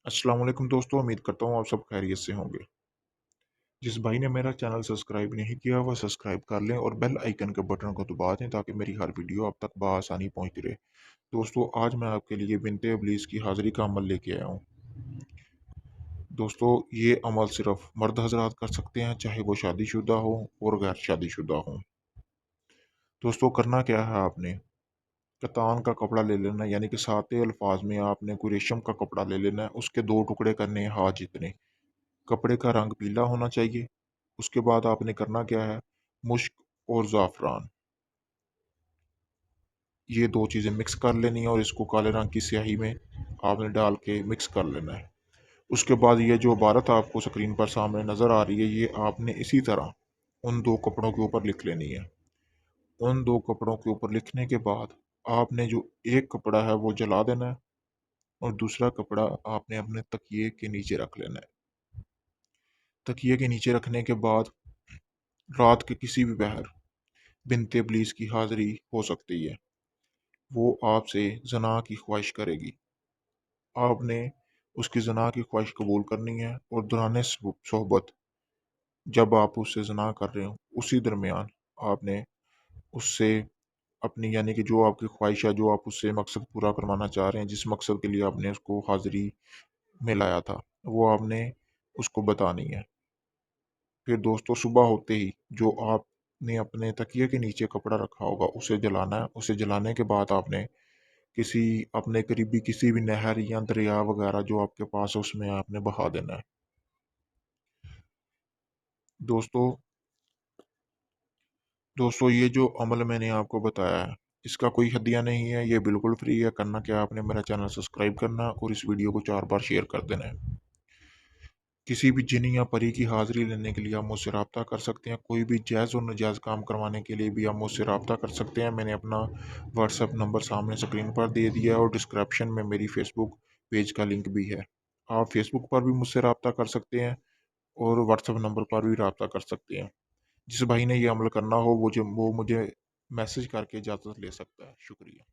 अस्सलाम वालेकुम दोस्तों, उम्मीद करता हूँ आप सब खैरियत से होंगे। जिस भाई ने मेरा चैनल सब्सक्राइब नहीं किया वह सब्सक्राइब कर लें और बेल आइकन के बटन को दबा दें ताकि मेरी हर वीडियो आप तक बआसानी पहुंचती रहे। दोस्तों आज मैं आपके लिए बिनते इब्लीस की हाज़िरी का अमल लेके आया हूँ। दोस्तों ये अमल सिर्फ मर्द हज़रात कर सकते हैं, चाहे वो शादीशुदा हो और गैर शादीशुदा हो। दोस्तों करना क्या है, आपने कतान का कपड़ा ले लेना है, यानी कि साते अल्फाज में आपने कोई रेशम का कपड़ा ले लेना है। उसके दो टुकड़े करने हैं हाथ जितने। कपड़े का रंग पीला होना चाहिए। उसके बाद आपने करना क्या है, मुश्क और ज़ाफ़रान ये 2 चीज़ें मिक्स कर लेनी है और इसको काले रंग की स्याही में आपने डाल के मिक्स कर लेना है। उसके बाद ये जो इबारत आपको स्क्रीन पर सामने नज़र आ रही है, ये आपने इसी तरह उन 2 कपड़ों के ऊपर लिख लेनी है। उन 2 कपड़ों के ऊपर लिखने के बाद आपने जो एक कपड़ा है वो जला देना है और दूसरा कपड़ा आपने अपने तकिए के नीचे रख लेना है। तकिए के नीचे रखने के बाद रात के किसी भी पहर बिनते इब्लीस की हाज़िरी हो सकती है। वो आपसे ज़िना की ख्वाहिश करेगी। आपने उसकी ज़िना की ख्वाहिश कबूल करनी है और दौरान सोहबत जब आप उससे ज़िना कर रहे हो, उसी दरमियान आपने उससे अपनी, यानी कि जो आपकी ख्वाहिश है, जो आप उससे मकसद पूरा करवाना चाह रहे हैं, जिस मकसद के लिए आपने उसको हाज़िरी में लाया था, वो आपने उसको बतानी है। फिर दोस्तों सुबह होते ही जो आपने अपने तकिए के नीचे कपड़ा रखा होगा उसे जलाना है। उसे जलाने के बाद आपने किसी अपने करीबी किसी भी नहर या दरिया वगैरह जो आपके पास है उसमें आपने बहा देना है। दोस्तों दोस्तों ये जो अमल मैंने आपको बताया है, इसका कोई हदिया नहीं है, ये बिल्कुल फ्री है। करना क्या है, आपने मेरा चैनल सब्सक्राइब करना है और इस वीडियो को 4 बार शेयर कर देना है। किसी भी जिन या परी की हाज़िरी लेने के लिए आप मुझसे राब्ता कर सकते हैं। कोई भी जायज़ और नाजायज़ काम करवाने के लिए भी आप मुझसे राब्ता कर सकते हैं। मैंने अपना व्हाट्सएप नंबर सामने स्क्रीन पर दे दिया है और डिस्क्रिप्शन में मेरी फ़ेसबुक पेज का लिंक भी है। आप फ़ेसबुक पर भी मुझसे राब्ता कर सकते हैं और व्हाट्सएप नंबर पर भी राब्ता कर सकते हैं। जिस भाई ने ये अमल करना हो वो मुझे मैसेज करके इजाज़त ले सकता है। शुक्रिया।